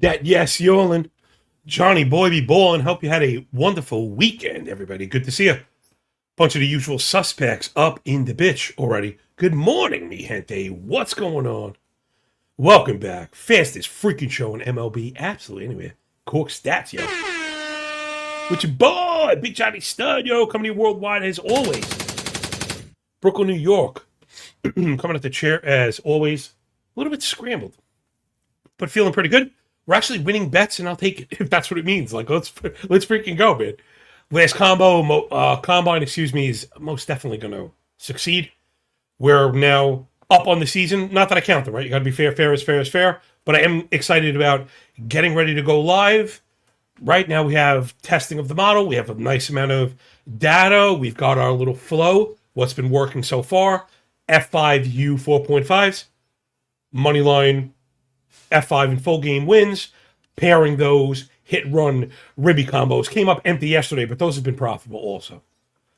That yes, Yolin. Johnny Boy be ballin'. Hope you had a wonderful weekend, everybody. Good to see you. Bunch of the usual suspects up in the bitch already. Good morning, mi gente. What's going on? Welcome back. Fastest freaking show in MLB. Absolutely, anyway. Corked Stats, yo. With your boy, Big Johnny Stud, yo. Coming to you worldwide as always. Brooklyn, New York. Coming at the chair as always. A little bit scrambled, but feeling pretty good. We're actually winning bets, and I'll take it if that's what it means. Like, let's freaking go, man. Last combine, is most definitely going to succeed. We're now up on the season. Not that I count them, right? You got to be fair. Fair is fair is fair. But I am excited about getting ready to go live. Right now, we have testing of the model. We have a nice amount of data. We've got our little flow. What's been working so far? F5U 4.5s, moneyline. F5 and full game wins, pairing those hit-run ribby combos. Came up empty yesterday, but those have been profitable also.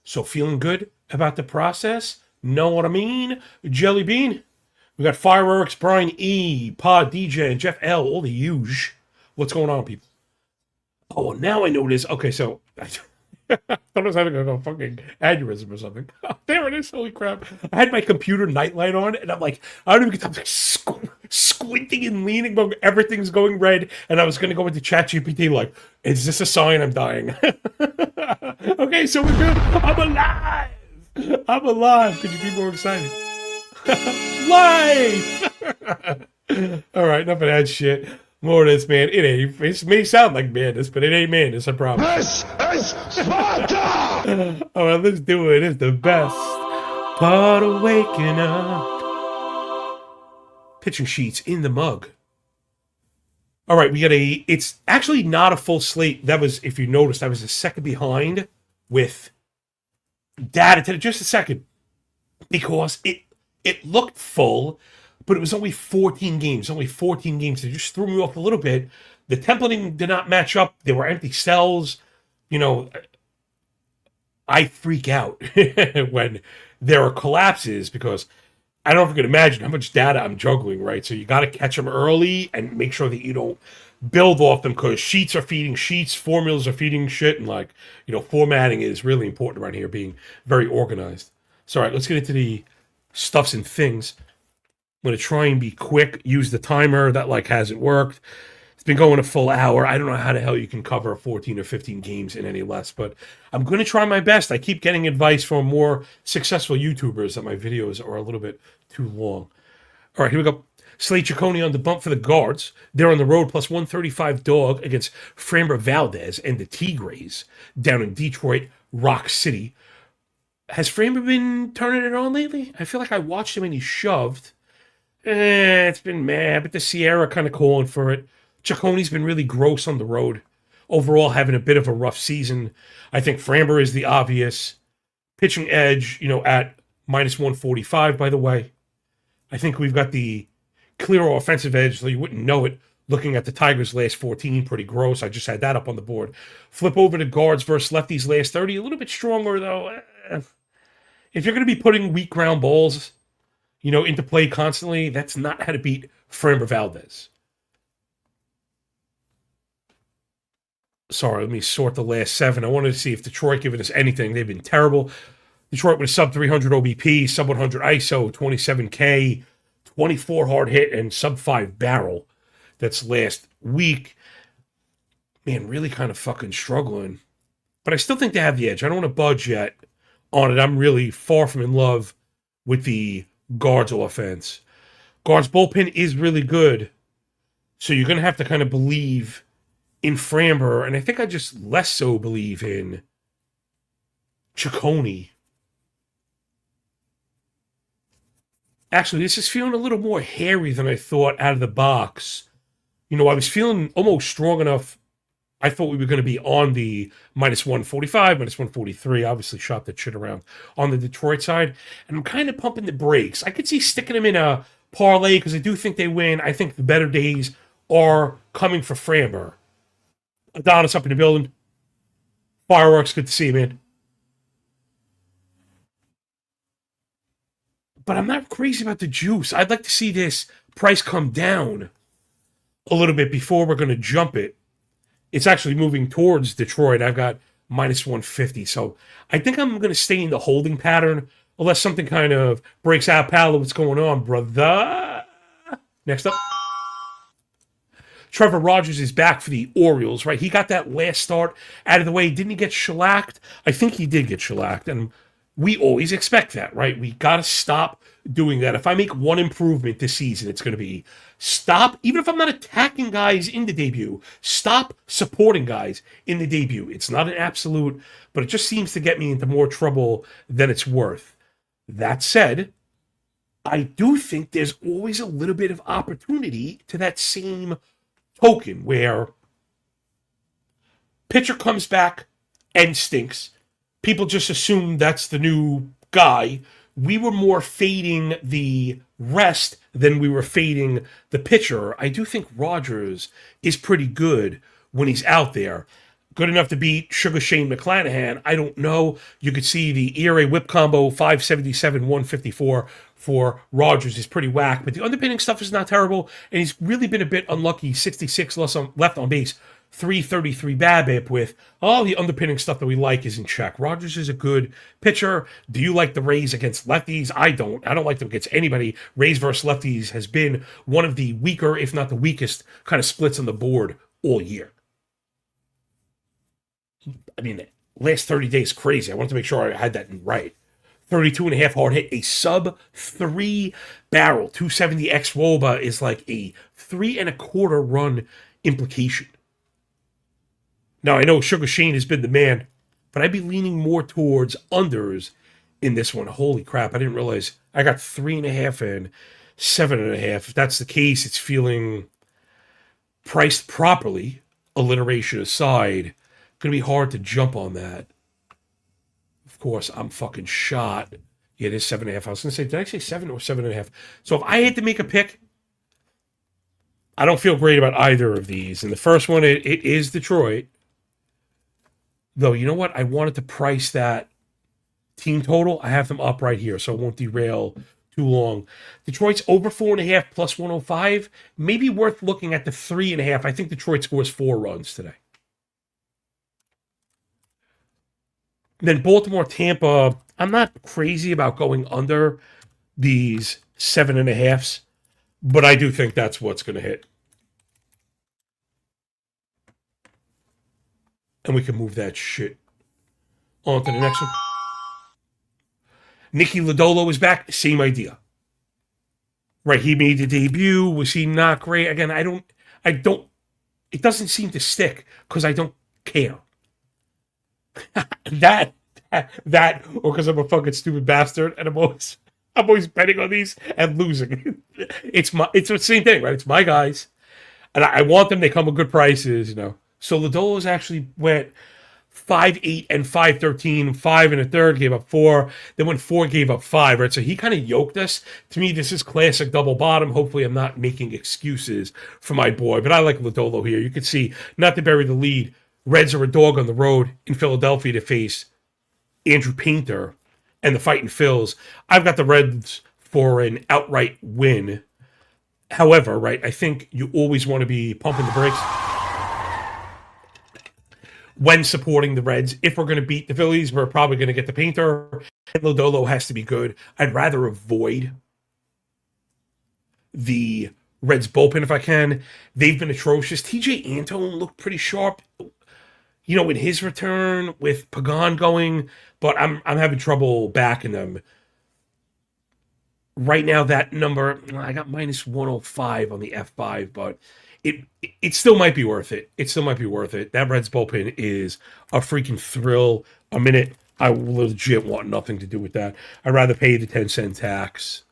So feeling good about the process. Know what I mean? Jelly Bean. We got Fireworks, Brian E, Pod DJ, and Jeff L, all the huge. What's going on, people? Oh, now I know this. Okay, so I thought I was having a fucking aneurysm or something. Oh, there it is. Holy crap. I had my computer nightlight on, and I'm like, I don't even get time to squinting and leaning, but everything's going red, and I was going to go into ChatGPT like, is this a sign I'm dying? Okay, so we're good. I'm alive. I'm alive. Could you be more excited? Life! All right, enough of that shit. More of this, man. It may sound like madness, but it ain't madness, I promise. This is Sparta! All right, let's do it. It's the best part of waking up. Pitching sheets in the mug. All right, it's actually not a full slate. That was, if you noticed, I was a second behind with data. Just a second. Because it looked full, but it was only 14 games. Only 14 games. It just threw me off a little bit. The templating did not match up. There were empty cells. You know, I freak out when there are collapses because I don't know if you can imagine how much data I'm juggling, right? So you got to catch them early and make sure that you don't build off them because sheets are feeding sheets, formulas are feeding shit, and formatting is really important around here, being very organized. So, all right, let's get into the stuffs and things. I'm going to try and be quick, use the timer. That, hasn't worked. It's been going a full hour. I don't know how the hell you can cover 14 or 15 games in any less, but I'm going to try my best. I keep getting advice from more successful YouTubers that my videos are a little bit too long. All right, here we go. Slate Ciccone on the bump for the Guards. They're on the road, plus 135 dog against Framber Valdez and the Tigres down in Detroit, Rock City. Has Framber been turning it on lately? I feel like I watched him and he shoved. It's been mad, but the Sierra kind of calling for it. Ciccone's been really gross on the road. Overall, having a bit of a rough season. I think Framber is the obvious pitching edge, at minus 145, by the way. I think we've got the clear offensive edge, so you wouldn't know it looking at the Tigers' last 14. Pretty gross. I just had that up on the board. Flip over to Guards versus Lefties last 30. A little bit stronger, though. If you're going to be putting weak ground balls, into play constantly, that's not how to beat Framber Valdez. Sorry, let me sort the last 7. I wanted to see if Detroit giving us anything. They've been terrible. Detroit with a sub 300 OBP, sub 100 ISO, 27K, 24 hard hit, and sub 5 barrel. That's last week. Man, really kind of fucking struggling. But I still think they have the edge. I don't want to budge yet on it. I'm really far from in love with the Guards offense. Guards bullpen is really good. So you're going to have to kind of believe in Framber. And I think I just less so believe in Ciccone. Actually, this is feeling a little more hairy than I thought out of the box. I was feeling almost strong enough. I thought we were going to be on the minus 145, minus 143. Obviously shot that shit around on the Detroit side. And I'm kind of pumping the brakes. I could see sticking them in a parlay because I do think they win. I think the better days are coming for Framber. Adonis up in the building. Fireworks, good to see you, man. But I'm not crazy about the juice. I'd like to see this price come down. a little bit before we're going to jump it. It's actually moving towards Detroit. I've got minus 150. So I think I'm going to stay in the holding pattern unless something kind of breaks out. Pal, what's going on, brother? Next up. Trevor Rogers is back for the Orioles, right? He got that last start out of the way. Didn't he get shellacked? I think he did get shellacked. And we always expect that, right? We got to stop doing that. If I make one improvement this season, it's going to be stop, even if I'm not attacking guys in the debut, stop supporting guys in the debut. It's not an absolute, but it just seems to get me into more trouble than it's worth. That said, I do think there's always a little bit of opportunity to that same token where pitcher comes back and stinks. People just assume that's the new guy. We were more fading the rest than we were fading the pitcher. I do think Rogers is pretty good when he's out there. Good enough to beat Sugar Shane McClanahan. I don't know. You could see the ERA whip combo 577, 154 for Rogers is pretty whack, but the underpinning stuff is not terrible, and he's really been a bit unlucky. 66 left on base, 333 BABIP with all the underpinning stuff that we like is in check. Rogers is a good pitcher. Do you like the Rays against lefties? I don't. I don't like them against anybody. Rays versus lefties has been one of the weaker, if not the weakest, kind of splits on the board all year. I mean, last 30 days, crazy. I wanted to make sure I had that right. 32 and a half hard hit, a sub 3 barrel, 270 X Woba is like a 3 1/4 run implication. Now, I know Sugar Shane has been the man, but I'd be leaning more towards unders in this one. Holy crap, I didn't realize I got 3.5 and 7.5. If that's the case, it's feeling priced properly, alliteration aside. Going to be hard to jump on that. Of course, I'm fucking shot. Yeah, it is 7.5. I was going to say, did I say 7 or 7.5? So if I had to make a pick, I don't feel great about either of these. And the first one, it is Detroit. Though, you know what? I wanted to price that team total. I have them up right here, so it won't derail too long. Detroit's over 4.5 plus 105. Maybe worth looking at the 3.5. I think Detroit scores 4 runs today. Then Baltimore, Tampa, I'm not crazy about going under these 7.5s, but I do think that's what's going to hit. And we can move that shit on to the next one. Nicky Lodolo is back. Same idea. Right, he made the debut. Was he not great? Again, I don't, it doesn't seem to stick because I don't care. that or because I'm a fucking stupid bastard and I'm always betting on these and losing. It's the same thing, right? It's my guys, and I want them. They come with good prices, you know. So Lodolo's actually went 5-8 and 5-13, 5 1/3, gave up 4. Then went 4, gave up 5. Right, so he kind of yoked us. To me, this is classic double bottom. Hopefully, I'm not making excuses for my boy, but I like Lodolo here. You can see, not to bury the lead. Reds are a dog on the road in Philadelphia to face Andrew Painter and the Fighting Phils. I've got the Reds for an outright win. However, right, I think you always want to be pumping the brakes when supporting the Reds. If we're going to beat the Phillies, we're probably going to get the Painter. And Lodolo has to be good. I'd rather avoid the Reds bullpen if I can. They've been atrocious. TJ Antone looked pretty sharp, you know, in his return with Pagan going, but I'm having trouble backing them. Right now, that number, I got minus 105 on the F5, but it still might be worth it. It still might be worth it. That Reds bullpen is a freaking thrill. A minute, I legit want nothing to do with that. I'd rather pay the 10-cent tax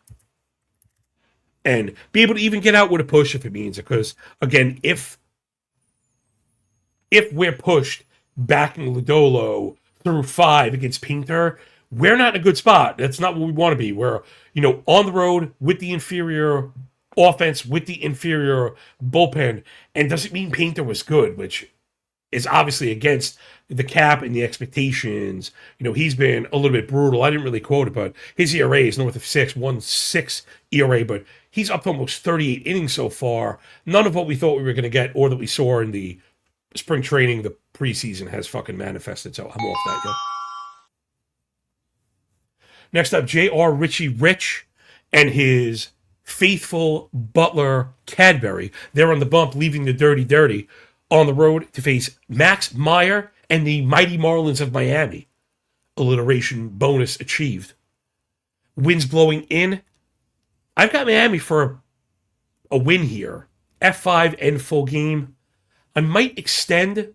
and be able to even get out with a push if it means it. Because, again, if we're pushed backing Lodolo through 5 against Painter, we're not in a good spot. That's not what we want to be. We're, you know, on the road with the inferior offense, with the inferior bullpen. And doesn't mean Painter was good, which is obviously against the cap and the expectations. You know, he's been a little bit brutal. I didn't really quote it, but his ERA is north of 6, 1.6 ERA, but He's up to almost 38 innings so far. None of what we thought we were going to get or that we saw in the spring training, the preseason, has fucking manifested. So I'm off that, yo. Next up, J.R. Richie Rich and his faithful butler Cadbury. They're on the bump, leaving the dirty on the road to face Max Meyer and the mighty Marlins of Miami. Alliteration bonus achieved. Winds blowing in. I've got Miami for a win here. F5 and full game. I might extend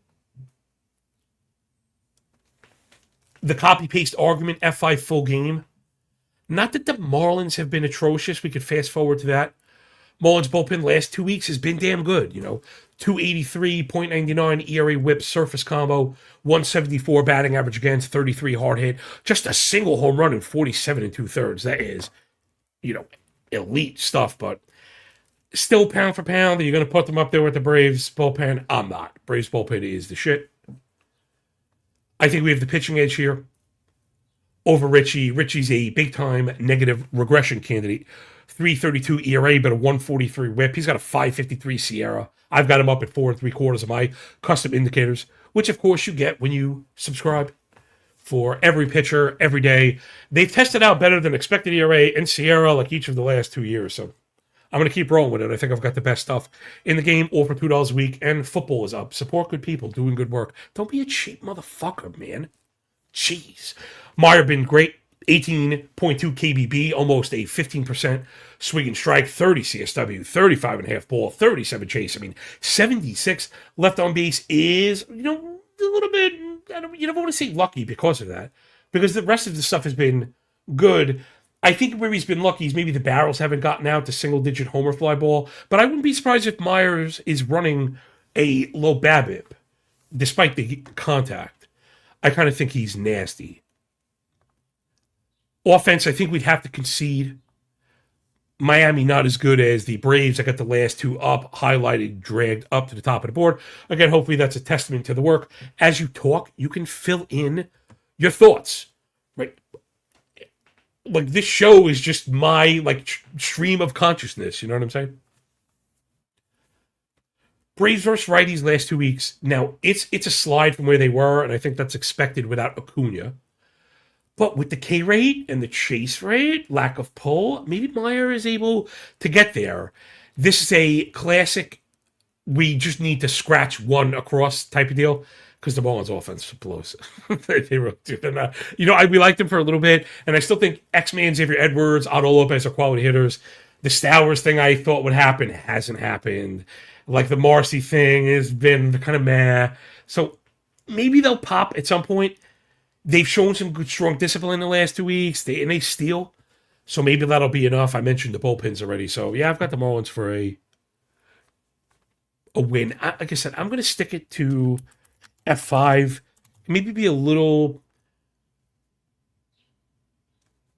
the copy-paste argument, F5 full game. Not that the Marlins have been atrocious. We could fast forward to that. Marlins bullpen last 2 weeks has been damn good. 283, .99 ERA whip surface combo, 174 batting average against, 33 hard hit. Just a single home run in 47 and 2/3. That is, elite stuff, but still pound for pound. Are you going to put them up there with the Braves bullpen? I'm not. Braves bullpen is the shit. I think we have the pitching edge here over Richie. Richie's a big-time negative regression candidate. 3.32 ERA, but a 1.43 whip. He's got a 5.53 Sierra. I've got him up at 4 3/4 of my custom indicators, which, of course, you get when you subscribe for every pitcher, every day. They've tested out better than expected ERA and Sierra like each of the last 2 years, so I'm going to keep rolling with it. I think I've got the best stuff in the game, all for $2 a week, and football is up. Support good people doing good work. Don't be a cheap motherfucker, man. Jeez. Meyer been great. 18.2 KBB, almost a 15% swing and strike, 30 CSW, 35.5 ball, 37 chase. 76 left on base is, a little bit, you don't want to say lucky because of that, because the rest of the stuff has been good. I think where he's been lucky is maybe the barrels haven't gotten out to single-digit homer fly ball, but I wouldn't be surprised if Myers is running a low BABIP, despite the contact. I kind of think he's nasty. Offense, I think we'd have to concede. Miami not as good as the Braves. I got the last two up, highlighted, dragged up to the top of the board. Again, hopefully that's a testament to the work. As you talk, you can fill in your thoughts. Right? Like, this show is just my, stream of consciousness. You know what I'm saying? Braves versus righties last 2 weeks. Now, it's a slide from where they were, and I think that's expected without Acuna. But with the K rate and the chase rate, lack of pull, maybe Meyer is able to get there. This is a classic, we just need to scratch one across type of deal, because the Marlins offense blows. They really do. We liked them for a little bit, and I still think X-Man, Xavier Edwards, Otto Lopez are quality hitters. The Stowers thing I thought would happen hasn't happened. Like the Marcy thing has been kind of meh. So maybe they'll pop at some point. They've shown some good, strong discipline in the last 2 weeks. They steal. So maybe that'll be enough. I mentioned the bullpens already. So, yeah, I've got the Marlins for a win. Like I said, I'm going to stick it to F5. Maybe be a little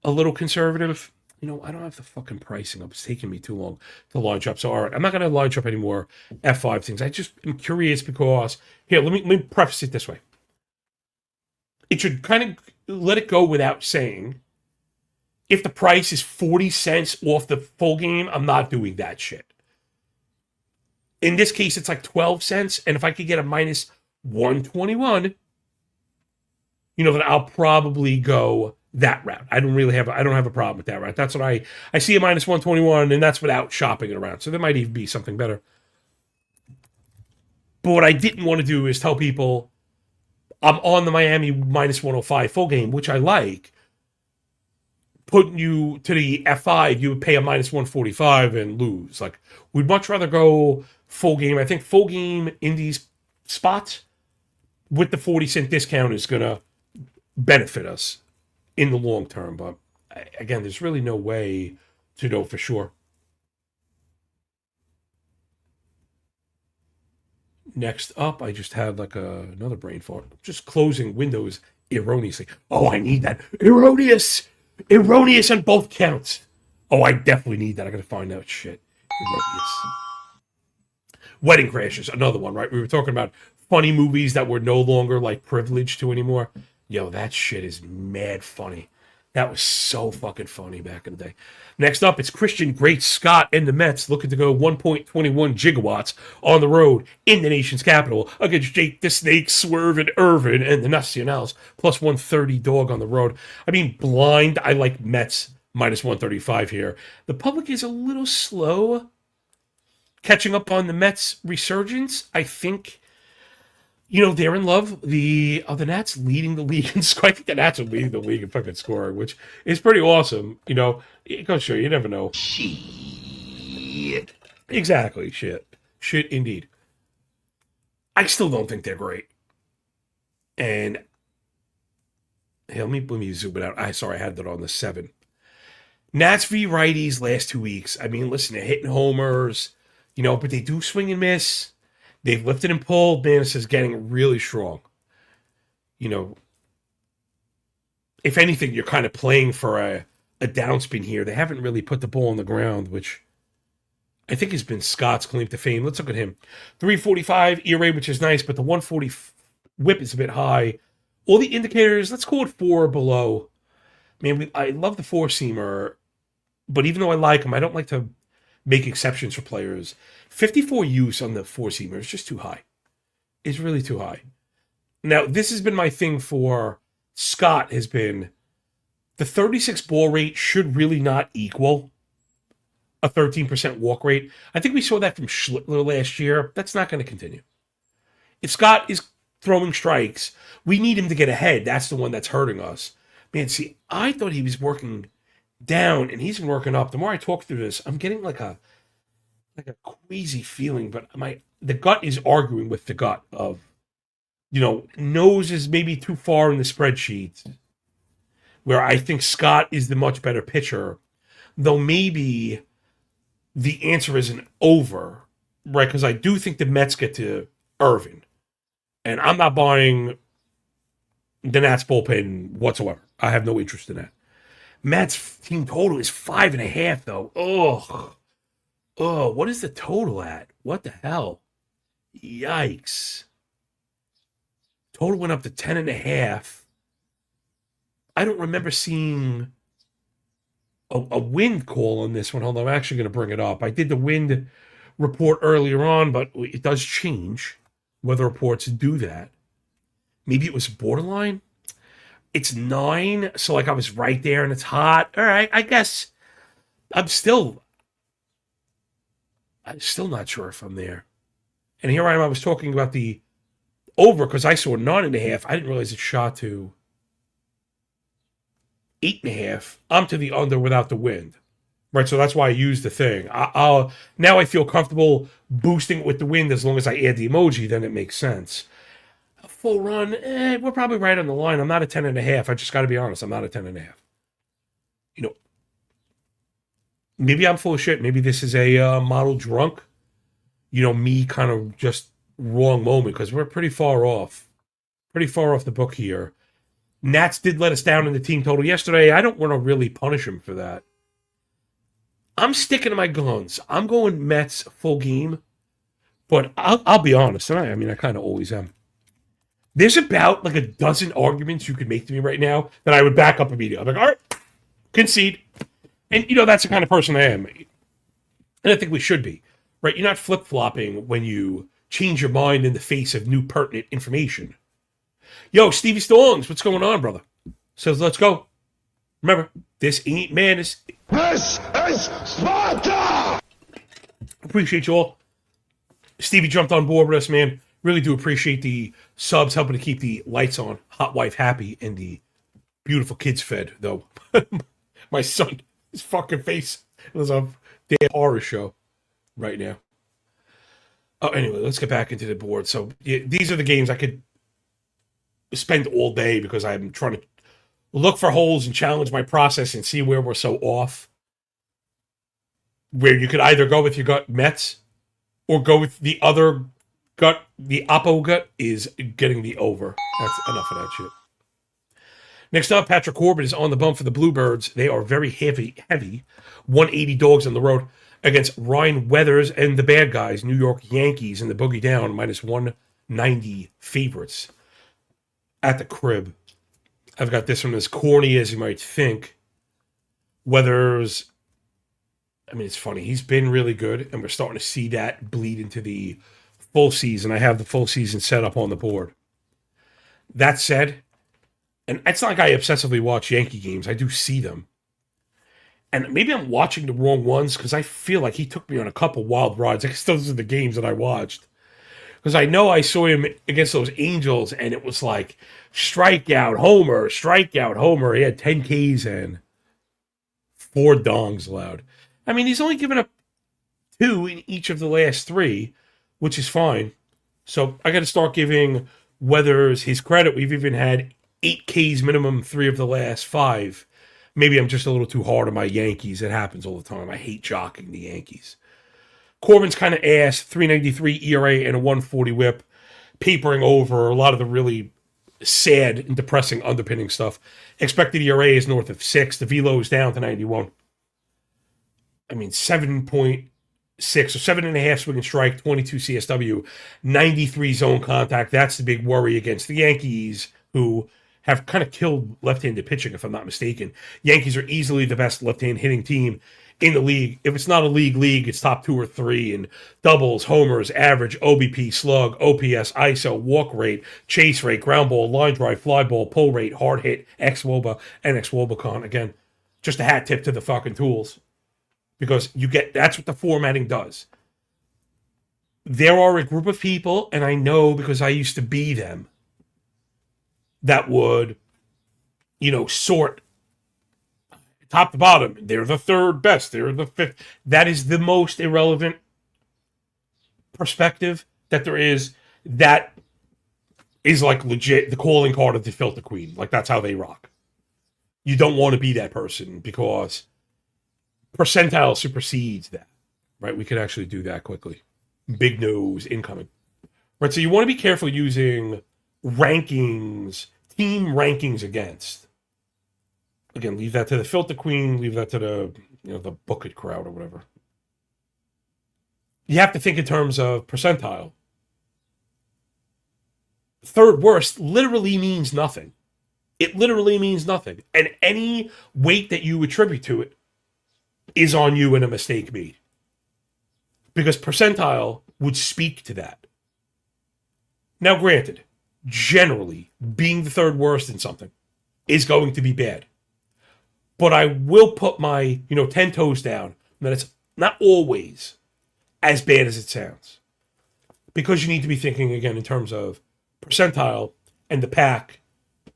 conservative. I don't have the fucking pricing up. It's taking me too long to launch up. So, all right, I'm not going to launch up any more F5 things. I just am curious because, here, let me preface it this way. It should kind of let it go without saying, if the price is 40 cents off the full game, I'm not doing that shit. In this case, it's like 12 cents. And if I could get a minus 121, then I'll probably go that route. I don't have a problem with that route. That's what I see a minus 121, and that's without shopping it around. So there might even be something better. But what I didn't want to do is tell people, I'm on the Miami minus 105 full game, which I like. Putting you to the F5, you would pay a minus 145 and lose. Like, we'd much rather go full game. I think full game in these spots with the 40-cent discount is going to benefit us in the long term. But, again, there's really no way to know for sure. Next up, I just had another brain fart. Just closing windows erroneously. Oh, I need that. Erroneous on both counts. Oh, I definitely need that. I gotta find that shit. Erroneous. Wedding Crashers, another one, right? We were talking about funny movies that we're no longer privileged to anymore. Yo, that shit is mad funny. That was so fucking funny back in the day. Next up, it's Christian Great Scott and the Mets looking to go 1.21 gigawatts on the road in the nation's capital against Jake the Snake, Swerve, and Irvin and the Nacionals, plus 130 dog on the road. I mean, blind, I like Mets minus 135 here. The public is a little slow catching up on the Mets resurgence. I think, they're in love. The Nats leading the league in scoring. I think the Nats are leading the league in fucking scoring, which is pretty awesome. It goes show you never know. Shit. Exactly, shit. Shit indeed. I still don't think they're great. And hey, let me zoom it out. I had that on the 7. Nats v righties last 2 weeks. I mean, listen, they're hitting homers, but they do swing and miss. They've lifted and pulled. Man, this is getting really strong. If anything, you're kind of playing for a downspin here. They haven't really put the ball on the ground, which I think has been Scott's claim to fame. Let's look at him. 345 ERA, which is nice, but the 140 whip is a bit high. All the indicators, let's call it 4 or below. Man, I love the four-seamer, but even though I like him, I don't like to make exceptions for players. 54 use on the four-seamer is just too high. It's really too high. Now, this has been my thing for Scott, has been the 36 ball rate should really not equal a 13% walk rate. I think we saw that from Schlittler last year. That's not going to continue. If Scott is throwing strikes, we need him to get ahead. That's the one that's hurting us. Man, see, I thought he was working down, and he's been working up. The more I talk through this, I'm getting like a queasy feeling, but the gut is arguing with the gut of, nose is maybe too far in the spreadsheet, where I think Scott is the much better pitcher, though maybe the answer isn't over, right? Because I do think the Mets get to Irvin, and I'm not buying the Nats bullpen whatsoever. I have no interest in that. Mets team total is 5.5, though. Oh, what is the total at? What the hell? Yikes. Total went up to 10.5. I don't remember seeing a wind call on this one. Hold on, I'm actually going to bring it up. I did the wind report earlier on, but it does change. Weather reports do that. Maybe it was borderline. It's 9, so I was right there, and it's hot. All right, I guess I'm still not sure if I'm there. And here I am. I was talking about the over because I saw 9.5. I didn't realize it shot to 8.5. I'm to the under without the wind, right? So that's why I used the thing. Now I feel comfortable boosting it with the wind as long as I add the emoji. Then it makes sense. A full run, we're probably right on the line. I'm not a 10.5. I just got to be honest. I'm not a 10.5. Maybe I'm full of shit. Maybe this is a model drunk. Me kind of just wrong moment because we're pretty far off the book here. Nats did let us down in the team total yesterday. I don't want to really punish him for that. I'm sticking to my guns. I'm going Mets full game, but I'll be honest, and I kind of always am. There's about like a dozen arguments you could make to me right now that I would back up immediately. I'm like, all right, concede. And, that's the kind of person I am. And I think we should be, right? You're not flip-flopping when you change your mind in the face of new pertinent information. Yo, Stevie Stongs, what's going on, brother? Says, let's go. Remember, this ain't madness. This is Sparta! Appreciate you all. Stevie jumped on board with us, man. Really do appreciate the subs helping to keep the lights on, hot wife happy, and the beautiful kids fed, though. My son, his fucking face is a damn horror show right now. Oh, anyway, let's get back into the board. So these are the games I could spend all day because I'm trying to look for holes and challenge my process and see where we're so off. Where you could either go with your gut Mets or go with the other gut. The oppo gut is getting the over. That's enough of that shit. Next up, Patrick Corbin is on the bump for the Bluebirds. They are very heavy. 180 dogs on the road against Ryan Weathers and the bad guys, New York Yankees, in the boogie down, minus 190 favorites at the crib. I've got this one as corny as you might think. Weathers, I mean, it's funny. He's been really good, and we're starting to see that bleed into the full season. I have the full season set up on the board. That said, and it's not like I obsessively watch Yankee games. I do see them. And maybe I'm watching the wrong ones because I feel like he took me on a couple wild rides. I guess those are the games that I watched. Because I know I saw him against those Angels, and it was like strikeout, homer, strikeout, homer. He had 10 Ks and 4 dongs allowed. I mean, he's only given up 2 in each of the last 3, which is fine. So I got to start giving Weathers his credit. We've even had 8 Ks minimum 3 of the last 5. Maybe I'm just a little too hard on my Yankees. It happens all the time. I hate jocking the Yankees. Corbin's kind of ass, 3.93 ERA and a 140 whip, papering over a lot of the really sad and depressing underpinning stuff. Expected ERA is north of 6. The velo is down to 91. I mean, 7.6 or 7.5 swing and strike, 22 CSW, 93 zone contact. That's the big worry against the Yankees, who have kind of killed left-handed pitching, if I'm not mistaken. Yankees are easily the best left-hand hitting team in the league. If it's not a league, it's top 2 or 3 in doubles, homers, average, OBP, slug, OPS, ISO, walk rate, chase rate, ground ball, line drive, fly ball, pull rate, hard hit, xWOBA, and xWOBAcon. Again, just a hat tip to the fucking tools. Because that's what the formatting does. There are a group of people, and I know because I used to be them, that would, sort top to bottom. They're the 3rd best. They're the 5th. That is the most irrelevant perspective that there is. That is like legit the calling card of the filter queen. Like, that's how they rock. You don't want to be that person because percentile supersedes that, right? We could actually do that quickly. Big nose incoming. Right, so you want to be careful using rankings, team rankings against. Again, leave that to the filter queen, leave that to the bucket crowd or whatever. You have to think in terms of percentile. 3rd worst literally means nothing. It literally means nothing. And any weight that you attribute to it is on you and a mistake made. Because percentile would speak to that. Now, granted, generally, being the 3rd worst in something is going to be bad. But I will put my, 10 toes down that it's not always as bad as it sounds. Because you need to be thinking, again, in terms of percentile and the pack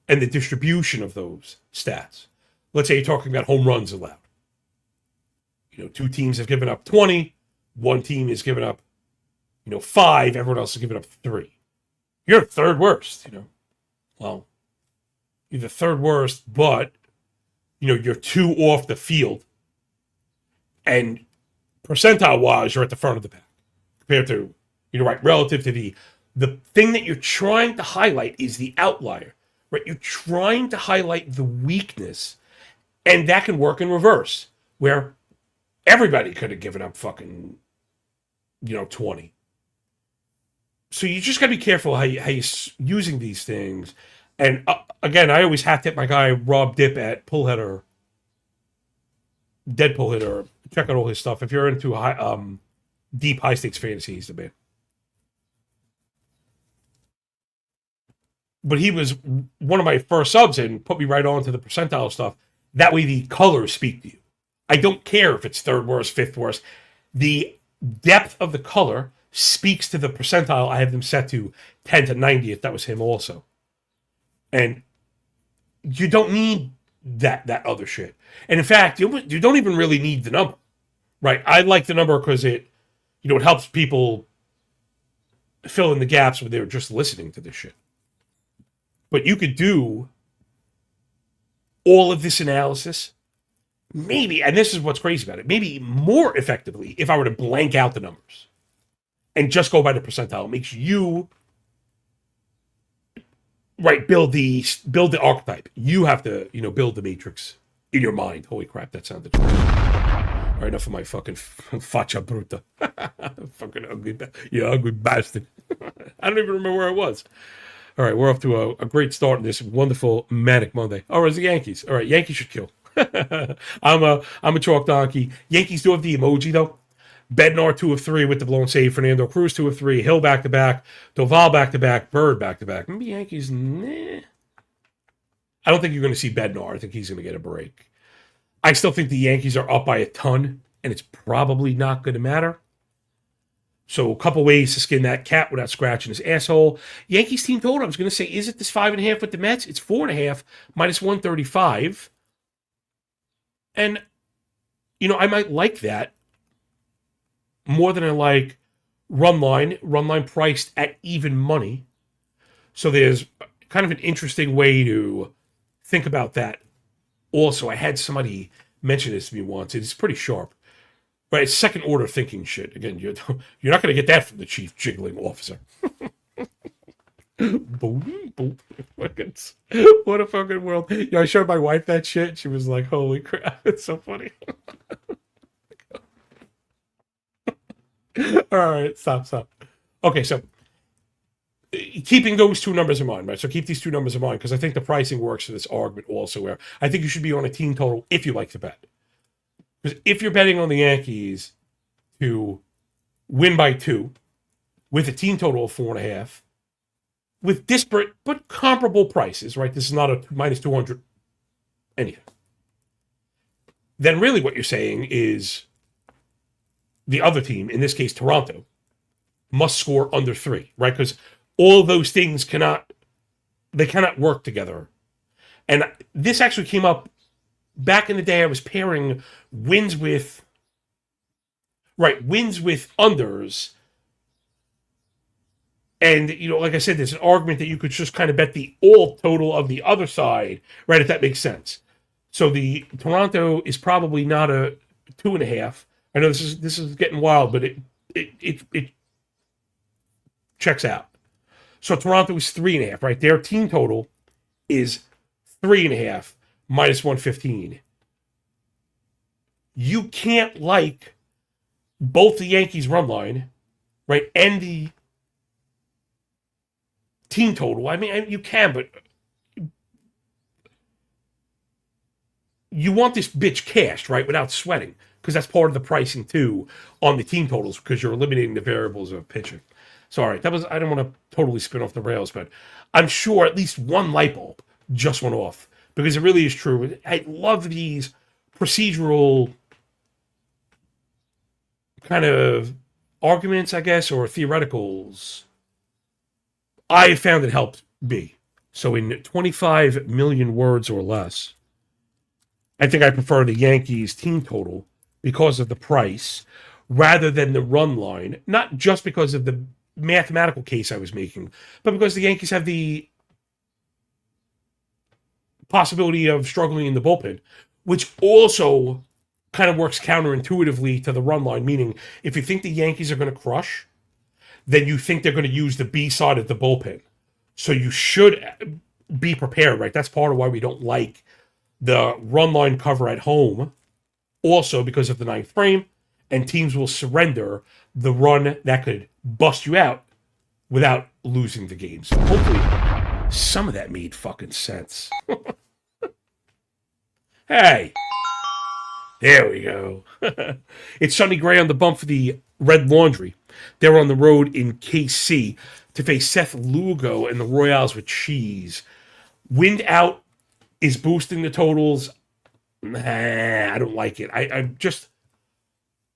and the distribution of those stats. Let's say you're talking about home runs allowed. 2 teams have given up 20. 1 team has given up, 5. Everyone else has given up 3. You're 3rd worst, Well, you're the 3rd worst, but, you're 2 off the field. And percentile-wise, you're at the front of the pack. Compared to, right, relative to the thing that you're trying to highlight is the outlier. Right? You're trying to highlight the weakness. And that can work in reverse, where everybody could have given up fucking, 20. So you just got to be careful how you're using these things. And again, I always have to hit my guy Rob Dip at Pull Hitter, Dead Pull Hitter. Check out all his stuff. If you're into deep high stakes fantasy, he's the man. But he was one of my first subs and put me right on to the percentile stuff. That way the colors speak to you. I don't care if it's 3rd worst, 5th worst. The depth of the color speaks to the percentile. I have them set to 10 to 90th. That was him also. And you don't need that other shit. And in fact, you don't even really need the number, right? I like the number because it helps people fill in the gaps when they're just listening to this shit. But you could do all of this analysis, maybe, and this is what's crazy about it, maybe more effectively if I were to blank out the numbers and just go by the percentile. It makes you, right, build the archetype. You have to, build the matrix in your mind. Holy crap, that sounded true. All right, enough of my fucking faccia bruta. Fucking ugly, ugly bastard. I don't even remember where I was. All right, we're off to a great start in this wonderful manic Monday. Oh, it's the Yankees. All right, Yankees should kill. I'm a chalk donkey. Yankees do have the emoji though. Bednar 2 of 3 with the blown save. Fernando Cruz 2 of 3. Hill back to back. Doval back to back. Bird back to back. Maybe Yankees. Nah. I don't think you're going to see Bednar. I think he's going to get a break. I still think the Yankees are up by a ton, and it's probably not going to matter. So a couple ways to skin that cat without scratching his asshole. Yankees team total, I was going to say, is it this 5.5 with the Mets? It's 4.5 minus 135. And, I might like that more than I like run line priced at even money. So there's kind of an interesting way to think about that. Also, I had somebody mention this to me once. It's pretty sharp. Right, it's second order thinking shit. Again, you're not going to get that from the chief jiggling officer. Boom, boom. What a fucking world. I showed my wife that shit. She was like, holy crap, it's so funny. All right, stop. Okay, so keeping those two numbers in mind, right? So keep these two numbers in mind because I think the pricing works for this argument also where I think you should be on a team total if you like to bet. Because if you're betting on the Yankees to win by 2 with a team total of 4.5 with disparate but comparable prices, right? This is not a minus 200 anything. Then really what you're saying is the other team, in this case Toronto, must score under 3, right? Because all of those things cannot work together. And this actually came up back in the day. I was pairing wins with unders. And, like I said, there's an argument that you could just kind of bet the all total of the other side, right? If that makes sense. So the Toronto is probably not a 2.5. I know this is getting wild, but it checks out. So Toronto is 3.5, right? Their team total is 3.5 minus 115. You can't like both the Yankees run line, right, and the team total. I mean, you can, but you want this bitch cashed, right, without sweating, because that's part of the pricing too on the team totals because you're eliminating the variables of pitching. Sorry, I don't want to totally spin off the rails, but I'm sure at least one light bulb just went off because it really is true. I love these procedural kind of arguments, I guess, or theoreticals. I found it helped me. So in 25 million words or less, I think I prefer the Yankees team total because of the price rather than the run line, not just because of the mathematical case I was making, but because the Yankees have the possibility of struggling in the bullpen, which also kind of works counterintuitively to the run line, meaning if you think the Yankees are going to crush, then you think they're going to use the B side of the bullpen. So you should be prepared, right? That's part of why we don't like the run line cover at home, also because of the 9th frame, and teams will surrender the run that could bust you out without losing the game. So hopefully some of that made fucking sense. Hey, there we go. It's Sonny Gray on the bump for the Red Laundry. They're on the road in KC to face Seth Lugo and the Royals with cheese. Wind out is boosting the totals. I don't like it.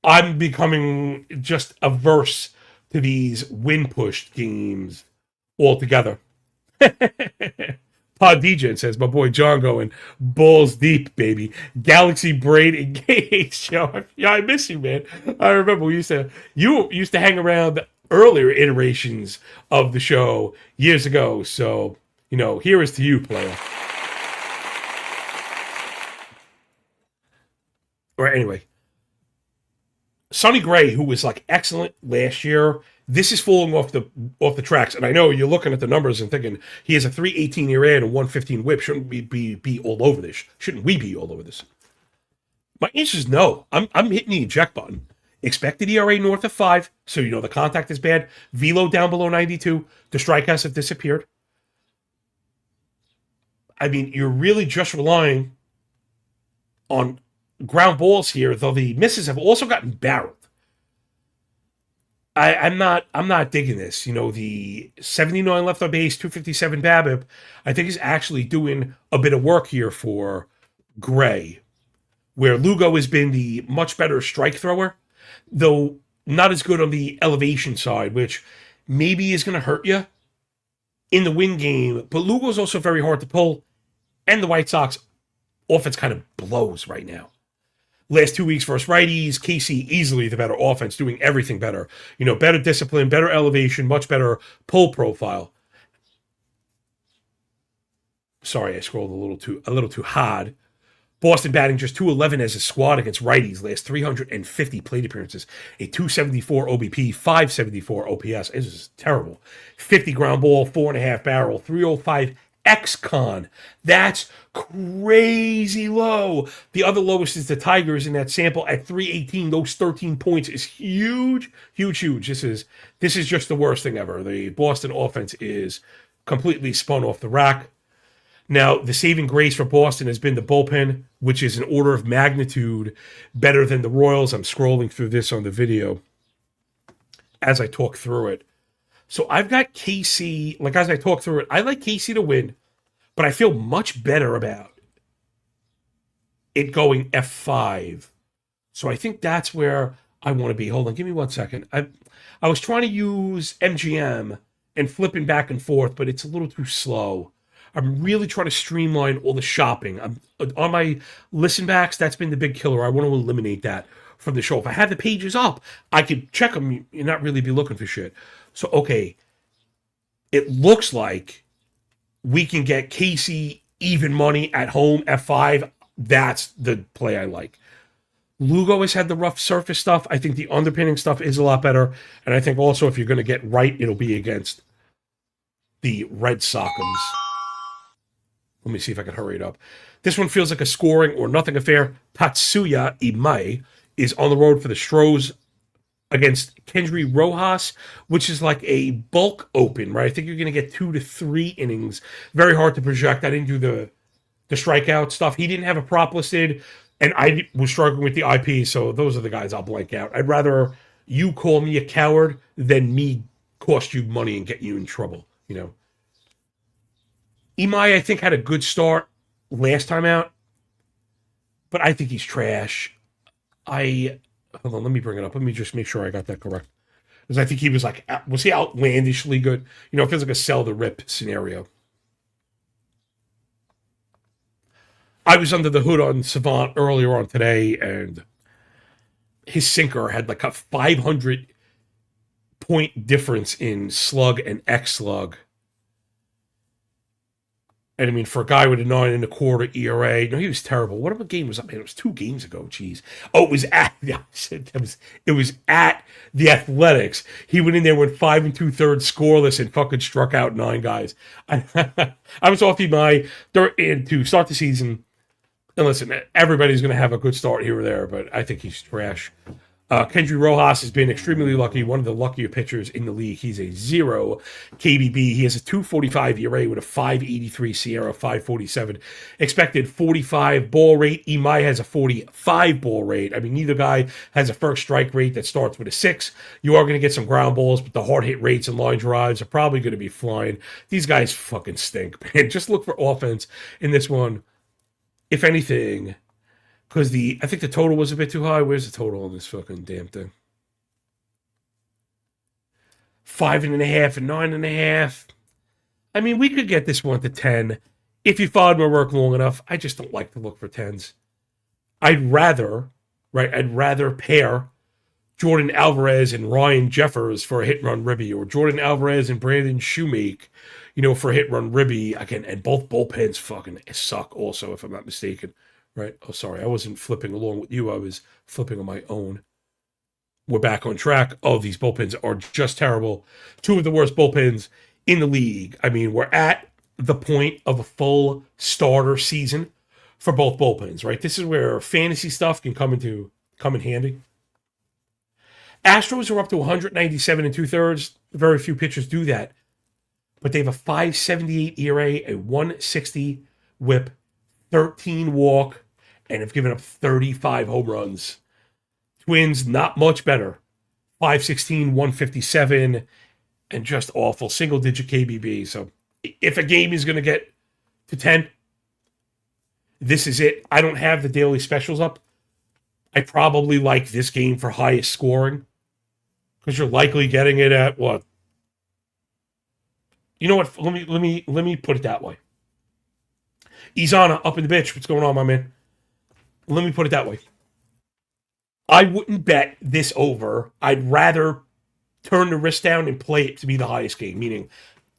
I'm becoming just averse to these wind pushed games altogether. Pod DJ says, my boy John going balls deep, baby. Galaxy Braid engaged. Yo, I miss you, man. I remember you used to hang around earlier iterations of the show years ago. So, here is to you, player. All right, anyway. Sonny Gray, who was like excellent last year, this is falling off the tracks. And I know you're looking at the numbers and thinking he has a 3.18 ERA and a 1.15 WHIP. Shouldn't we be all over this? Shouldn't we be all over this? My answer is no. I'm hitting the eject button. Expected ERA north of 5, so the contact is bad. Velo down below 92. The strikeouts have disappeared. I mean, you're really just relying on ground balls here, though the misses have also gotten barreled. I'm not digging this. You know, the 79 left on base, 257 BABIP, I think is actually doing a bit of work here for Gray, where Lugo has been the much better strike thrower, though not as good on the elevation side, which maybe is going to hurt you in the win game. But Lugo's also very hard to pull, and the White Sox offense kind of blows right now. Last 2 weeks versus righties, KC easily the better offense, doing everything better. You know, better discipline, better elevation, much better pull profile. Sorry, I scrolled a little too hard. Boston batting just 211 as a squad against righties. Last 350 plate appearances, a 274 OBP, 574 OPS. This is terrible. 50 ground ball, 4.5 barrel, 305 ex-con. That's crazy low. The other lowest is the Tigers in that sample at 318. Those 13 points is huge, huge, huge. This is just the worst thing ever. The Boston offense is completely spun off the rack. Now, the saving grace for Boston has been the bullpen, which is an order of magnitude better than the Royals. I'm scrolling through this on the video as I talk through it. So I've got KC, like as I talk through it, I like KC to win, but I feel much better about it going F5. So I think that's where I want to be. Hold on, give me 1 second. I was trying to use MGM and flipping back and forth, but it's a little too slow. I'm really trying to streamline all the shopping. I'm on my listen backs. That's been the big killer. I want to eliminate that from the show. If I had the pages up, I could check them and not really be looking for shit. So, okay, it looks like we can get KC even money at home, F5. That's the play I like. Lugo has had the rough surface stuff. I think the underpinning stuff is a lot better. And I think also if you're going to get right, it'll be against the Red Soxums. Let me see if I can hurry it up. This one feels like a scoring or nothing affair. Tatsuya Imai is on the road for the Stros against Kendry Rojas, which is like a bulk open, right? I think you're going to get 2 to 3 innings. Very hard to project. I didn't do the strikeout stuff. He didn't have a prop listed, and I was struggling with the IP, so those are the guys I'll blank out. I'd rather you call me a coward than me cost you money and get you in trouble, you know? Imai, I think, had a good start last time out, but I think he's trash. Hold on, let me bring it up. Let me just make sure I got that correct. Because I think he was he outlandishly good? You know, it feels like a sell the rip scenario. I was under the hood on Savant earlier on today, and his sinker had like a 500 point difference in slug and X slug. And I mean, for a guy with a 9.25 ERA, no, he was terrible. What game was that? Man, it was 2 games ago. Jeez. Oh, it was at the Athletics. He went in there, went 5 2/3 scoreless, and fucking struck out 9 guys. I was off to start the season. And listen, everybody's going to have a good start here or there, but I think he's trash. Kendry Rojas has been extremely lucky, one of the luckier pitchers in the league. He's a 0 KBB. He has a 2.45 ERA with a 5.83 Sierra, 5.47 expected 45 ball rate. Imai has a 45 ball rate. I mean, neither guy has a first strike rate that starts with a 6. You are going to get some ground balls, but the hard hit rates and line drives are probably going to be flying. These guys fucking stink, man. Just look for offense in this one. If anything, because I think the total was a bit too high. Where's the total on this fucking damn thing? 5.5 and 9.5. I mean, we could get this one to 10 if you followed my work long enough. I just don't like to look for 10s. I'd rather pair Jordan Alvarez and Ryan Jeffers for a hit run ribby, or Jordan Alvarez and Brandon Shoemake, for a hit run ribby again. And both bullpens fucking suck also, if I'm not mistaken. Right? Oh, sorry. I wasn't flipping along with you. I was flipping on my own. We're back on track. Oh, these bullpens are just terrible. 2 of the worst bullpens in the league. I mean, we're at the point of a full starter season for both bullpens, right? This is where fantasy stuff can come in handy. Astros are up to 197 2/3. Very few pitchers do that. But they have a 5.78 ERA, a 1.60 whip, 13 walk, and have given up 35 home runs. Twins, not much better. 516, 157, and just awful. Single digit KBB. So if a game is going to get to 10, this is it. I don't have the daily specials up. I probably like this game for highest scoring because you're likely getting it at what? You know what? Let me put it that way. Izana up in the bitch. What's going on, my man? Let me put it that way. I wouldn't bet this over. I'd rather turn the risk down and play it to be the highest game. Meaning,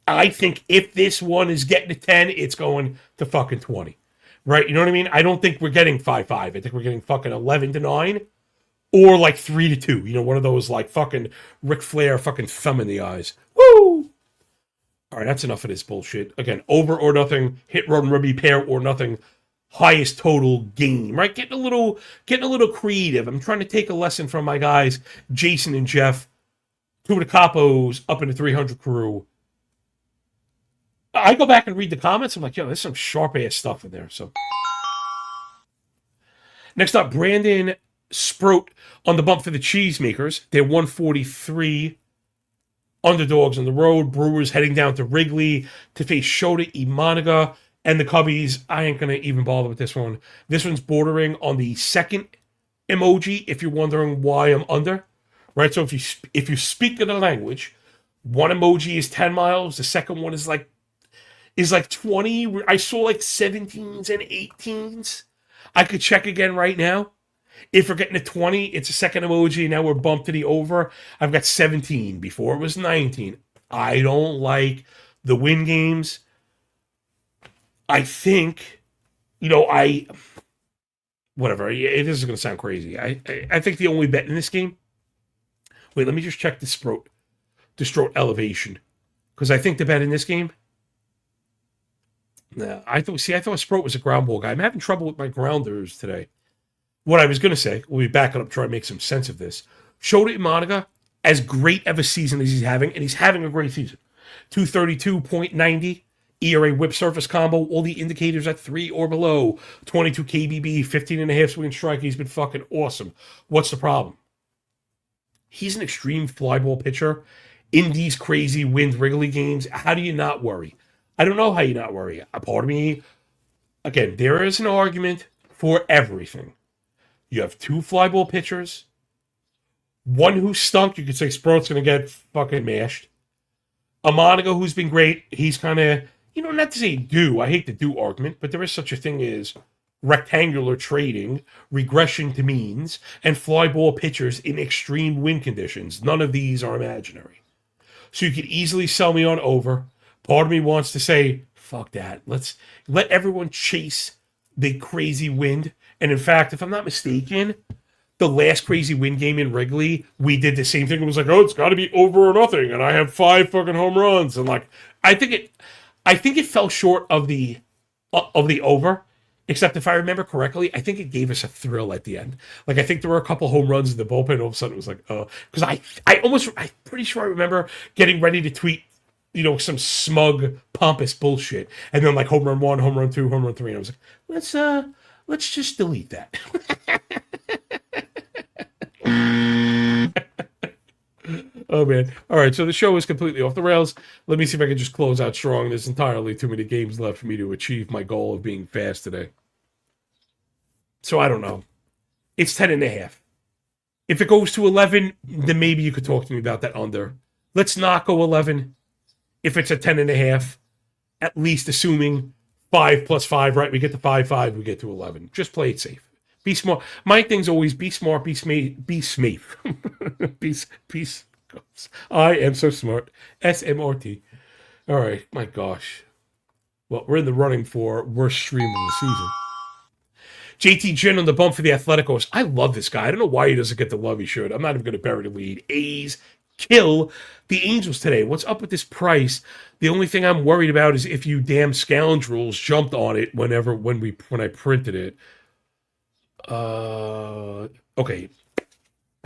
I think if this one is getting to 10, it's going to fucking 20. Right? You know what I mean? I don't think we're getting 5-5. I think we're getting fucking 11-9 or like 3-2. You know, one of those like fucking Ric Flair fucking thumb in the eyes. Woo! All right, that's enough of this bullshit. Again, over or nothing, hit, run, ribby, pair or nothing, highest total game. Right? Getting a little creative. I'm trying to take a lesson from my guys, Jason and Jeff, two of the capos up in the 300 crew. I go back and read the comments. I'm like, yo, there's some sharp ass stuff in there. So next up, Brandon Sproat on the bump for the Cheesemakers. They're 143 underdogs on the road. Brewers heading down to Wrigley to face Shota Imanaga and the Cubbies. I ain't gonna even bother with this one. This one's bordering on the second emoji. If you're wondering why I'm under, right? So if you speak the language, one emoji is 10 miles. The second one is like 20. I saw like 17s and 18s. I could check again right now. If we're getting to 20, it's a second emoji. Now we're bumped to the over. I've got 17. Before it was 19. I don't like the win games. I think, whatever. This is going to sound crazy. I think the only bet in this game. Wait, let me just check the Stroat elevation. Because I think the bet in this game. No, I thought Sproat was a ground ball guy. I'm having trouble with my grounders today. What I was going to say, we'll be backing up, try to make some sense of this. Shota Imanaga, as great of a season as he's having, and he's having a great season. 232.90 ERA whip surface combo, all the indicators at 3 or below. 22 KBB, 15.5 swing strike. He's been fucking awesome. What's the problem? He's an extreme fly ball pitcher in these crazy wind Wrigley games. How do you not worry? I don't know how you not worry. A part of me, again, there is an argument for everything. You have two fly ball pitchers. One who stunk, you could say Sproat's going to get fucking mashed. Imanaga, who's been great, he's kind of, not to say I hate the do argument, but there is such a thing as rectangular trading, regression to means, and fly ball pitchers in extreme wind conditions. None of these are imaginary. So you could easily sell me on over. Part of me wants to say, fuck that. Let's let everyone chase the crazy wind. And in fact, if I'm not mistaken, the last crazy wind game in Wrigley, we did the same thing. It was like, oh, it's got to be over or nothing. And I have 5 fucking home runs. And like, I think it fell short of the over. Except if I remember correctly, I think it gave us a thrill at the end. Like, I think there were a couple home runs in the bullpen. All of a sudden, it was like, because I'm pretty sure I remember getting ready to tweet, some smug, pompous bullshit. And then like home run 1, home run 2, home run 3. And I was like, let's just delete that. Oh man. All right. So the show is completely off the rails. Let me see if I can just close out strong. There's entirely too many games left for me to achieve my goal of being fast today. So I don't know. It's 10.5. If it goes to 11, then maybe you could talk to me about that under. Let's not go 11. If it's a 10.5, at least assuming 5 plus 5, right? We get to 5, we get to 11. Just play it safe. Be smart. My thing's always be smart, be smart. Peace. I am so smart. SMRT. All right. My gosh. Well, we're in the running for worst stream of the season. JT Ginn on the bump for the Athletics. I love this guy. I don't know why he doesn't get the love he should. I'm not even going to bury the lead. A's kill the Angels today. What's up with this price? The only thing I'm worried about is if you damn scoundrels jumped on it when I printed it. Okay.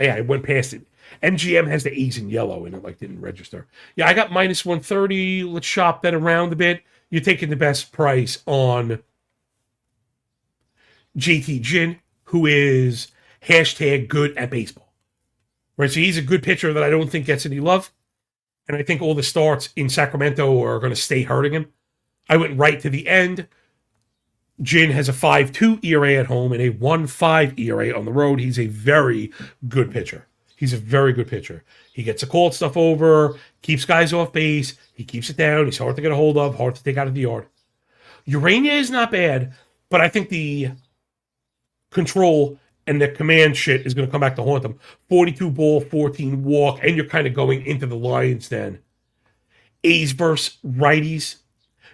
Yeah, I went past it. MGM has the A's in yellow and it didn't register. Yeah, I got minus 130. Let's shop that around a bit. You're taking the best price on JT Ginn, who is hashtag good at baseball. Right, so he's a good pitcher that I don't think gets any love. And I think all the starts in Sacramento are going to stay hurting him. I went right to the end. Ginn has a 5.2 ERA at home and a 1.5 ERA on the road. He's a very good pitcher. He's a very good pitcher. He gets the called stuff over, keeps guys off base, he keeps it down, he's hard to get a hold of, hard to take out of the yard. Urania is not bad, but I think the control and the command shit is going to come back to haunt him. 42 ball, 14 walk, and you're kind of going into the Lions then. A's versus righties.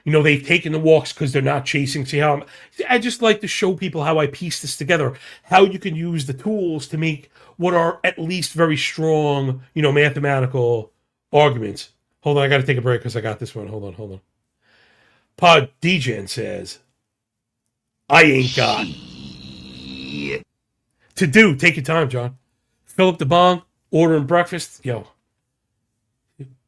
You know, they've taken the walks because they're not chasing. See how I just like to show people how I piece this together, how you can use the tools to make what are at least very strong, you know, mathematical arguments. Hold on, I got to take a break because I got this one. Hold on. Pod Degen says, I ain't got to do. Take your time, John. Fill up the bong, ordering breakfast. Yo,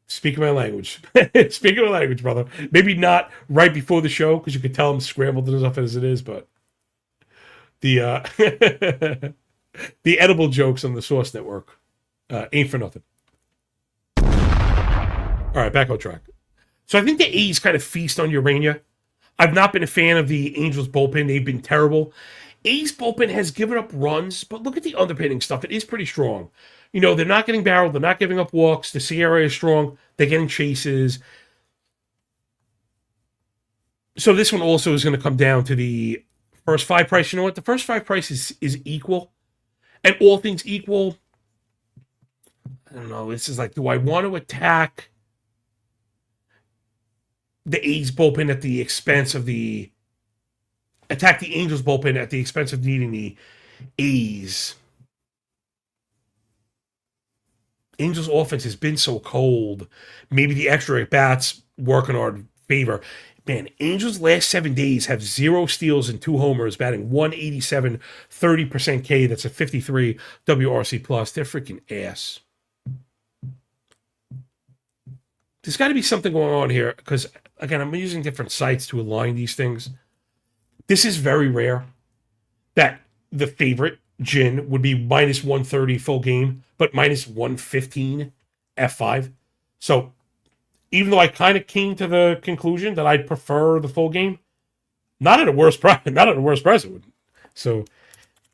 speaking my language. Speaking my language, brother. Maybe not right before the show because you could tell I'm scrambled enough as it is, but the the edible jokes on the Source Network ain't for nothing. All right, back on track. So I think the A's kind of feast on Urania. I've not been a fan of the Angels bullpen. They've been terrible. A's bullpen has given up runs, but look at the underpinning stuff. It is pretty strong. You know, they're not getting barreled. They're not giving up walks. The Sierra is strong. They're getting chases. So this one also is going to come down to the first five price. You know what? The first five price is equal. And all things equal, I don't know. This is like, do I want to attack the A's bullpen at the expense of the... attack the Angels bullpen at the expense of needing the A's? Angels offense has been so cold. Maybe the extra at bats work in our favor. Man, Angels last 7 days have 0 steals and 2 homers, batting 187, 30% K. That's a 53 WRC plus. They're freaking ass. There's got to be something going on here because, again, I'm using different sites to align these things. This is very rare that the favorite, Gin, would be minus 130 full game, but minus 115 F5. So even though I kind of came to the conclusion that I'd prefer the full game, not at a worse price. Not at a worse price it would. So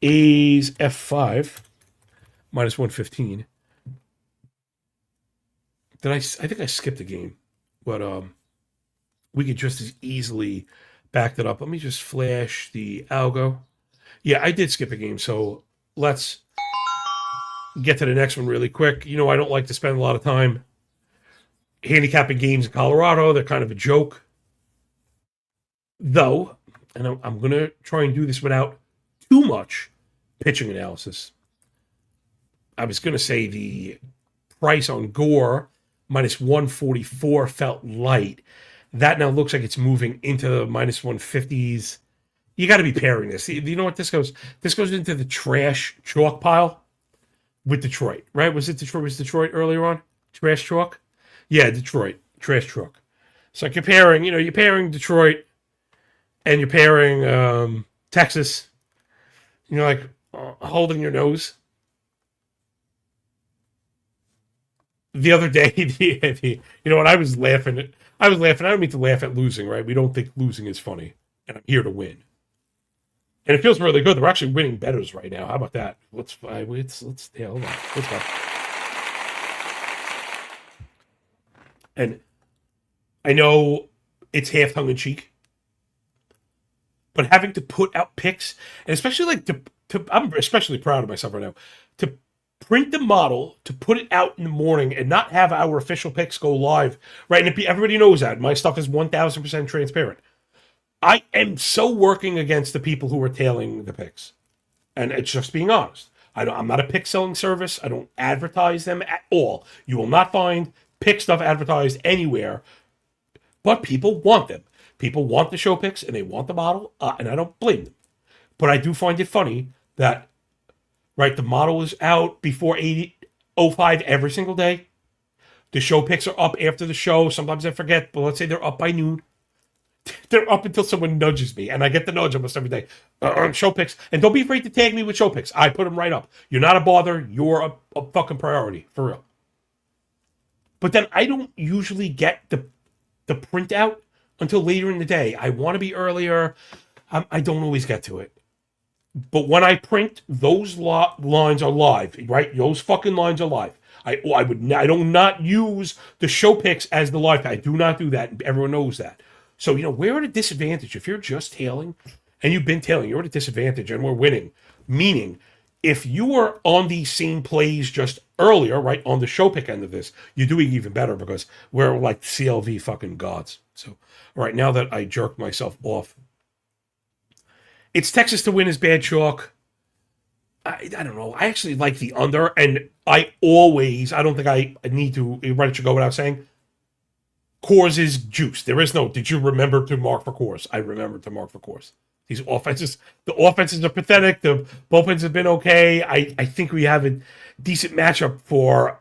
A's F5 minus 115. I think I skipped a game, but we could just as easily back that up. Let me just flash the Algo. Yeah, I did skip a game, so let's get to the next one really quick. You know, I don't like to spend a lot of time handicapping games in Colorado. They're kind of a joke. Though, and I'm going to try and do this without too much pitching analysis. I was going to say the price on Gore minus 144 felt light. That now looks like it's moving into the minus 150s. You got to be pairing this. You know what this goes? This goes into the trash chalk pile with Detroit, right? Was Detroit earlier on? Trash chalk? Yeah, Detroit. Trash chalk. So you're pairing Detroit and you're pairing Texas. You're like holding your nose. The other day, you know what? I was laughing. I don't mean to laugh at losing, right? We don't think losing is funny, and I'm here to win. And it feels really good. They're actually winning bettors right now. How about that? Hold on. Let's go. And I know it's half tongue in cheek, but having to put out picks, and especially like I'm especially proud of myself right now to print the model, to put it out in the morning and not have our official picks go live, right? And everybody knows that. My stuff is 1,000% transparent. I am so working against the people who are tailing the picks. And it's just being honest. I'm not a pick selling service. I don't advertise them at all. You will not find pick stuff advertised anywhere, but people want them. People want the show picks and they want the model, and I don't blame them. But I do find it funny that, right, the model is out before 8:05 every single day. The show picks are up after the show. Sometimes I forget, but let's say they're up by noon. They're up until someone nudges me, and I get the nudge almost every day. Show picks, and don't be afraid to tag me with show picks. I put them right up. You're not a bother. You're a fucking priority for real. But then I don't usually get the printout until later in the day. I want to be earlier. I don't always get to it. But when I print, those lines are live, right? Those fucking lines are live. I do not use the show picks as the live. I do not do that. Everyone knows that. So, we're at a disadvantage. If you're just tailing, and you've been tailing, you're at a disadvantage, and we're winning. Meaning, if you were on these same plays just earlier, right, on the show pick end of this, you're doing even better because we're like CLV fucking gods. So, all right, now that I jerked myself off, it's Texas to win is bad chalk. I don't know. I actually like the under, and I don't think I need to, Reddit should go without saying, Coors is juice. There is no, did you remember to mark for Coors? I remember to mark for Coors. The offenses are pathetic. The bullpens have been okay. I think we have a decent matchup for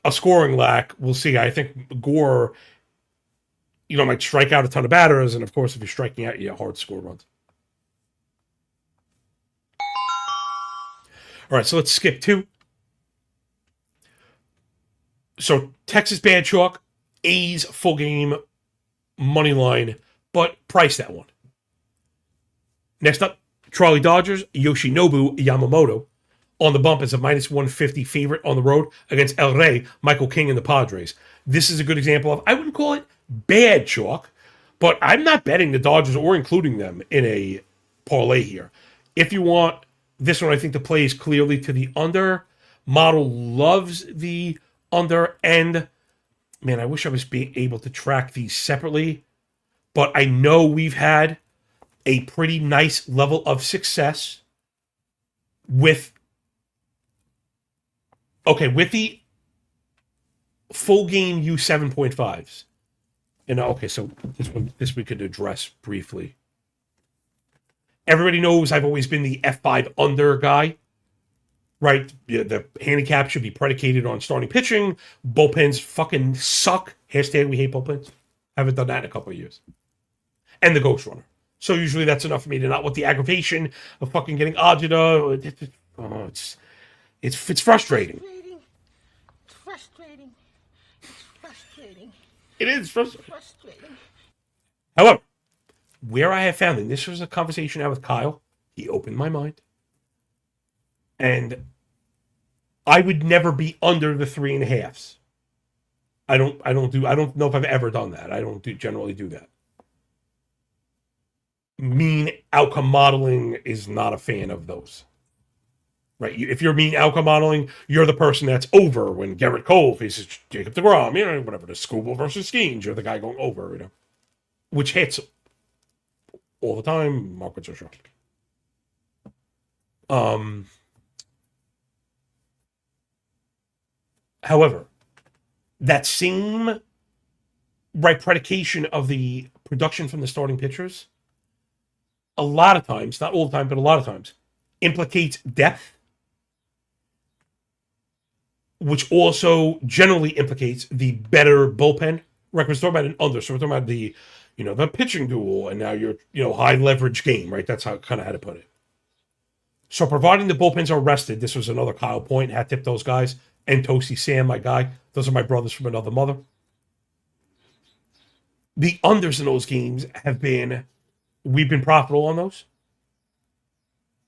a scoring lack. We'll see. I think Gore, might strike out a ton of batters, and of course, if you're striking out, you have hard score runs. All right, so let's skip 2. So Texas bad chalk, A's full game money line, but price that one. Next up, Charlie Dodgers, Yoshinobu Yamamoto on the bump as a -150 favorite on the road against El Rey, Michael King and the Padres. This is a good example of, I wouldn't call it bad chalk, but I'm not betting the Dodgers or including them in a parlay here. If you want this one, I think the play is clearly to the under. Model loves the under, and man, I wish I was being able to track these separately, but I know we've had a pretty nice level of success with the full game U7.5s. So this we could address briefly. Everybody knows I've always been the F5 under guy, right? The handicap should be predicated on starting pitching. Bullpens fucking suck. Hashtag we hate bullpens. Haven't done that in a couple of years. And the ghost runner. So usually that's enough for me to not want the aggravation of fucking getting agita. It's frustrating. It's frustrating. It is frustrating. However, where I have found, and this was a conversation I had with Kyle, he opened my mind. And I would never be under the 3.5s. I don't know if I've ever done that. I don't generally do that. Mean outcome modeling is not a fan of those. Right? If you're mean outcome modeling, you're the person that's over when Garrett Cole faces Jacob deGrom, whatever, the Scooble versus Skeens, you're the guy going over, which hits all the time. Markets are sharp. However, that same predication of the production from the starting pitchers, a lot of times, not all the time, but a lot of times, implicates depth, which also generally implicates the better bullpen. Right, we're talking about an under, so we're talking about the, the pitching duel, and now you're, high leverage game, right? That's how to put it. So providing the bullpens are rested, this was another Kyle point, hat tip those guys, and Toasty Sam, my guy. Those are my brothers from another mother. The unders in those games we've been profitable on those.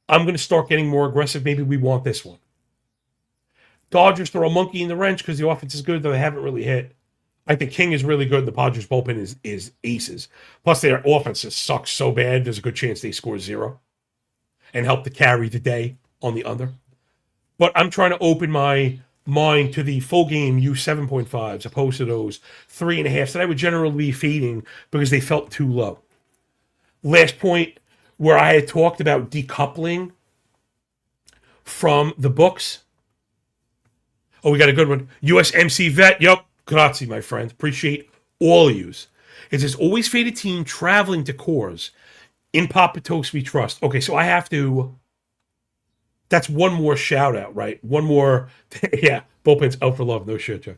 I'm going to start getting more aggressive. Maybe we want this one. Dodgers throw a monkey in the wrench because the offense is good, though they haven't really hit. I think King is really good. The Padres bullpen is aces. Plus, their offense just sucks so bad, there's a good chance they score 0 and help to carry the day on the under. But I'm trying to open my mind to the full game U7.5s opposed to those 3.5s that I would generally be fading because they felt too low. Last point, where I had talked about decoupling from the books. Oh, we got a good one. USMC Vet. Yep. Grazie, my friend. Appreciate all of yous. It says, always faded team traveling to Coors. In Papa Toast we trust. Okay, so I have to... That's one more shout out, right? One more... Yeah, bullpen's out for love. No shit, Jeff.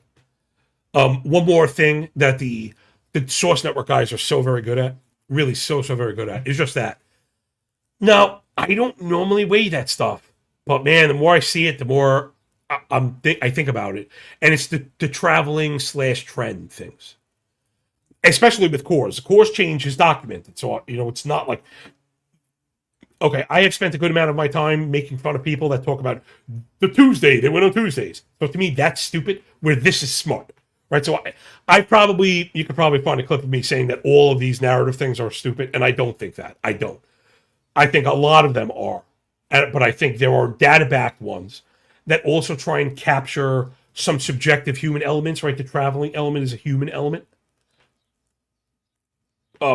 One more thing that the the Source Network guys are so very good at. Really, so very good at. It's just that. Now, I don't normally weigh that stuff, but man, the more I see it, the more I think about it, and it's the traveling / trend things, especially with cores. The cores change is documented, so it's not like, okay, I have spent a good amount of my time making fun of people that talk about the Tuesday they win on Tuesdays. So to me, that's stupid. Where this is smart, right? So you could probably find a clip of me saying that all of these narrative things are stupid, and I don't think that. I don't. I think a lot of them are, but I think there are data-backed ones that also try and capture some subjective human elements, right? The traveling element is a human element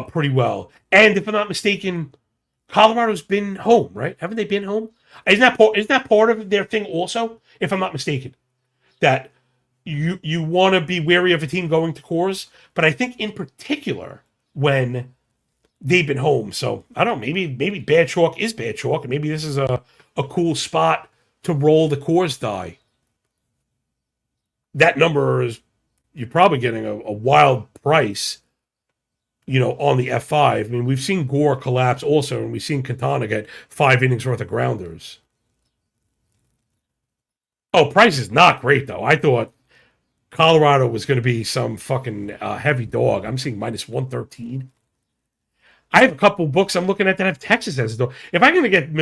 pretty well. And if I'm not mistaken, Colorado's been home, right? Haven't they been home? Isn't that part of their thing also, if I'm not mistaken? That you want to be wary of a team going to cores, but I think in particular when they've been home. So I don't know, maybe bad chalk is bad chalk, and maybe this is a cool spot to roll the cores die. That number is, you're probably getting a wild price, on the F5. I mean, we've seen Gore collapse also, and we've seen Quintana get 5 innings worth of grounders. Oh, price is not great, though. I thought Colorado was going to be some fucking heavy dog. I'm seeing -113. I have a couple books I'm looking at that have Texas as a dog. If I'm going to get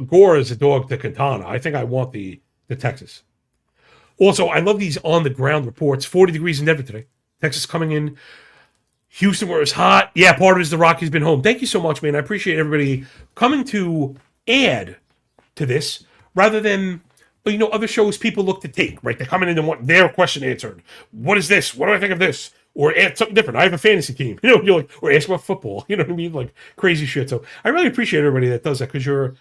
Gore as a dog to Quintana, I think I want the Texas. Also, I love these on-the-ground reports. 40 degrees in Denver today. Texas coming in. Houston, where it's hot. Yeah, part of it is the Rockies been home. Thank you so much, man. I appreciate everybody coming to add to this rather than, other shows people look to take, right? They're coming in and want their question answered. What is this? What do I think of this? Or add something different. I have a fantasy team, you're like, or ask about football, you know what I mean? Like crazy shit. So I really appreciate everybody that does that because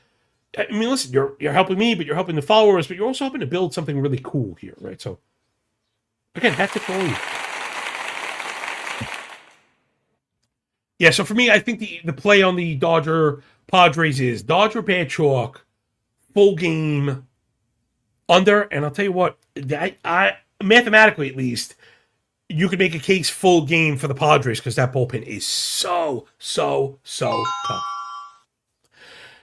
listen, you're helping me, but you're helping the followers, but you're also helping to build something really cool here, right? So again, that's it for you. Yeah, so for me, I think the play on the Dodger Padres is Dodger bad chalk, full game, under, and I'll tell you what, I mathematically at least, you could make a case full game for the Padres because that bullpen is so tough.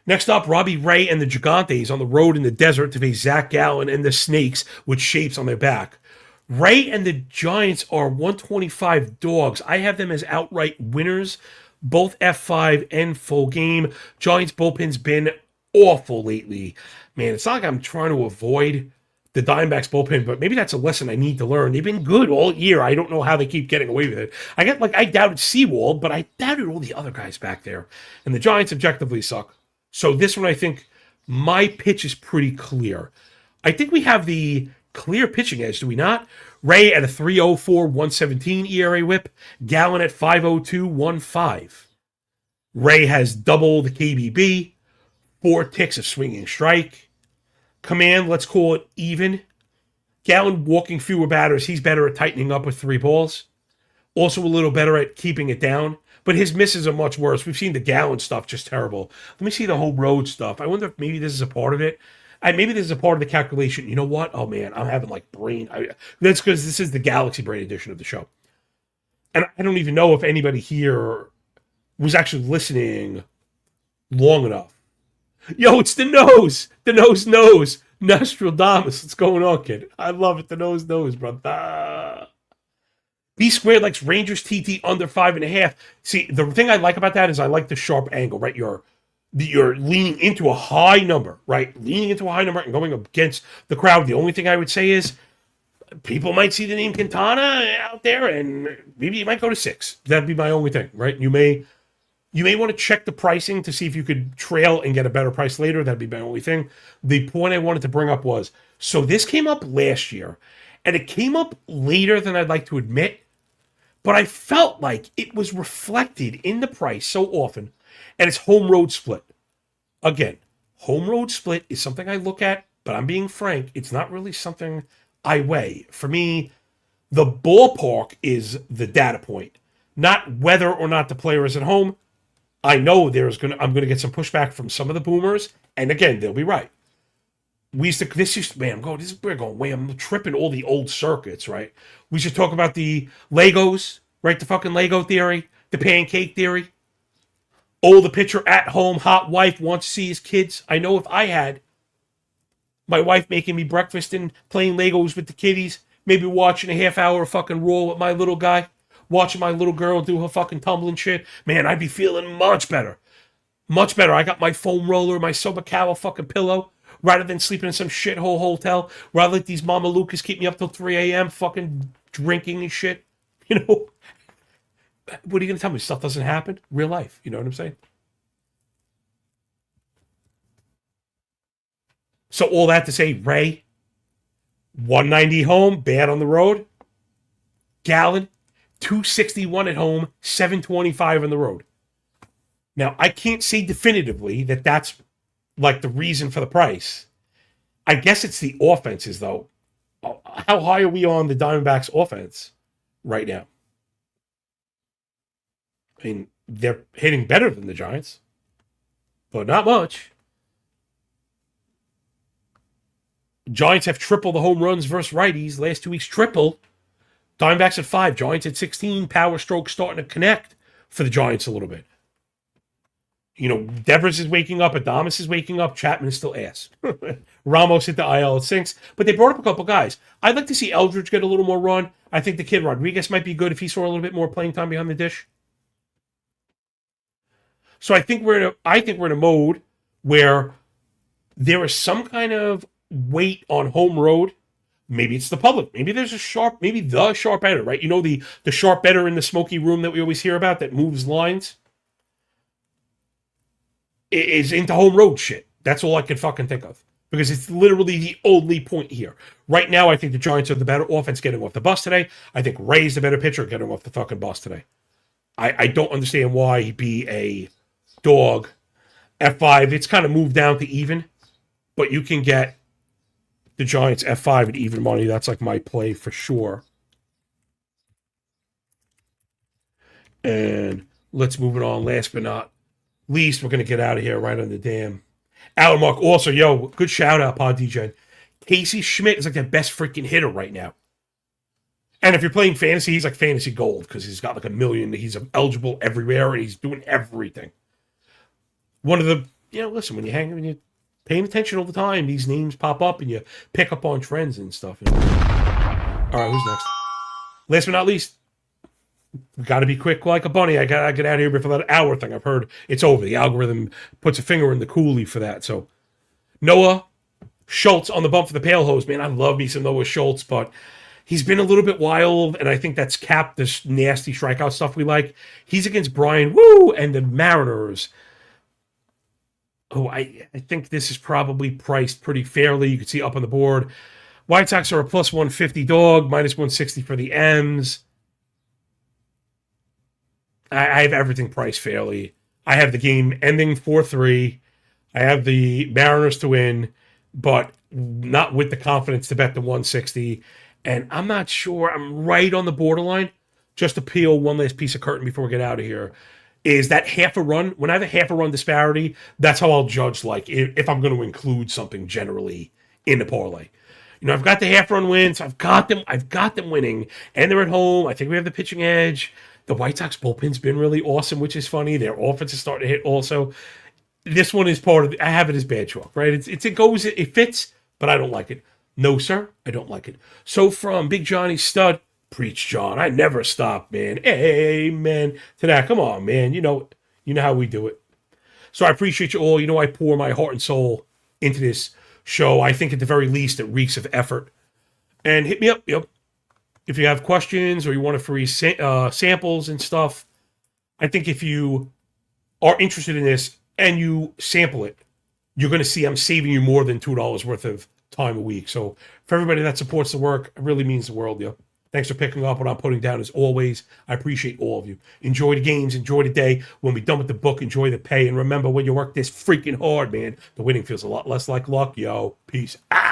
Next up, Robbie Ray and the Gigantes on the road in the desert to face Zach Gallen and the Snakes with shapes on their back. Ray and the Giants are 125 dogs. I have them as outright winners, both F5 and full game. Giants bullpen's been awful lately. Man, it's not like I'm trying to avoid the Diamondbacks bullpen, but maybe that's a lesson I need to learn. They've been good all year. I don't know how they keep getting away with it. I doubted Seawald, but I doubted all the other guys back there. And the Giants objectively suck. So this one, I think my pitch is pretty clear. I think we have the clear pitching edge, do we not? Ray at a 3.04, 117 ERA whip. Gallen at 5.02, 15. Ray has double the KBB, 4 ticks of swinging strike. Command, let's call it even. Gallen walking fewer batters. He's better at tightening up with 3 balls. Also a little better at keeping it down. But his misses are much worse. We've seen the Gallen stuff just terrible. Let me see the home road stuff. I wonder if maybe this is a part of it. Maybe this is a part of the calculation. You know what? Oh, man, I'm having brain. That's because this is the Galaxy Brain edition of the show. And I don't even know if anybody here was actually listening long enough. Yo, it's the nose. The nose. Nostradamus. What's going on, kid? I love it. The nose, bro. B squared likes Rangers TT under 5.5. See, the thing I like about that is I like the sharp angle, right? You're leaning into a high number, right? Leaning into a high number and going against the crowd. The only thing I would say is people might see the name Quintana out there and maybe you might go to 6. That'd be my only thing, right? You may want to check the pricing to see if you could trail and get a better price later. That'd be my only thing. The point I wanted to bring up was, so this came up last year, and it came up later than I'd like to admit, but I felt like it was reflected in the price so often, and it's home road split. Again, home road split is something I look at, but I'm being frank, it's not really something I weigh. For me, the ballpark is the data point, not whether or not the player is at home. I know I'm going to get some pushback from some of the boomers, and again, they'll be right. I'm tripping all the old circuits, right? We should talk about the Legos, right? The fucking Lego theory, the pancake theory. Oh, the pitcher at home, hot wife wants to see his kids. I know if I had my wife making me breakfast and playing Legos with the kiddies, maybe watching a half hour of fucking Raw with my little guy, watching my little girl do her fucking tumbling shit, man, I'd be feeling much better. Much better. I got my foam roller, my Sobacawa fucking pillow, rather than sleeping in some shithole hotel, rather let these Mama Lucas keep me up till 3 a.m. fucking drinking and shit. You know? What are you going to tell me? Stuff doesn't happen? Real life. You know what I'm saying? So all that to say, Ray, 190 home, bad on the road. Gallon, 261 at home, 725 on the road. Now, I can't say definitively that that's like the reason for the price. I guess it's the offenses, though. How high are we on the Diamondbacks offense right now? I mean, they're hitting better than the Giants, but not much. Giants have tripled the home runs versus righties. Last 2 weeks, triple. Diamondbacks at 5, Giants at 16. Power stroke starting to connect for the Giants a little bit. You know, Devers is waking up, Adames is waking up, Chapman is still ass. Ramos hit the IL at 6, but they brought up a couple guys. I'd like to see Eldridge get a little more run. I think the kid Rodriguez might be good if he saw a little bit more playing time behind the dish. So I think we're in a mode where there is some kind of weight on home road. Maybe it's the public. Maybe there's the sharp better, right? You know, the sharp better in the smoky room that we always hear about that moves lines is into home road shit. That's all I can fucking think of. Because it's literally the only point here. Right now, I think the Giants are the better offense getting off the bus today. I think Ray's the better pitcher getting off the fucking bus today. I don't understand why he'd be a dog. F5, it's kind of moved down to even. But you can get the Giants F5 at even money. That's like my play for sure. And let's move it on. Last but not least, we're going to get out of here right on the damn Alan Mark. Also, yo, good shout out, Pod DJ. Casey Schmidt is like the best freaking hitter right now. And if you're playing fantasy, he's like fantasy gold because he's got like 1 million. He's eligible everywhere and he's doing everything. One of the, listen, when you're paying attention all the time, these names pop up and you pick up on trends and stuff. All right, who's next? Last but not least, we got to be quick like a bunny. I got to get out of here before that hour thing. I've heard it's over. The algorithm puts a finger in the coolie for that. So Noah Schultz on the bump for the pale hose. Man, I love me some Noah Schultz, but he's been a little bit wild, and I think that's capped this nasty strikeout stuff we like. He's against Brian Woo and the Mariners. Oh, I think this is probably priced pretty fairly. You can see up on the board. White Sox are a plus 150 dog, minus 160 for the M's. I have everything priced fairly. I have the game ending 4-3. I have the Mariners to win, but not with the confidence to bet the 160. And I'm not sure. I'm right on the borderline. Just to peel one last piece of curtain before we get out of here. Is that half a run? When I have a half a run disparity, that's how I'll judge like if I'm going to include something generally in the parlay. I've got the half run wins. I've got them winning, and they're at home. I think we have the pitching edge. The White Sox bullpen's been really awesome, which is funny. Their offense is starting to hit also. This one is part of I have it as bad chalk, right? It fits, but I don't like it. No, sir, I don't like it. So from Big Johnny Stud, preach, John. I never stop, man. Amen to that. Come on, man. You know how we do it. So I appreciate you all. I pour my heart and soul into this show. I think at the very least it reeks of effort. And hit me up, if you have questions or you want a free samples and stuff. I think if you are interested in this and you sample it, you're going to see I'm saving you more than $2 worth of time a week. So for everybody that supports the work, it really means the world, Thanks for picking up what I'm putting down as always. I appreciate all of you. Enjoy the games. Enjoy the day. When we're done with the book, enjoy the pay. And remember, when you work this freaking hard, man, the winning feels a lot less like luck. Peace out.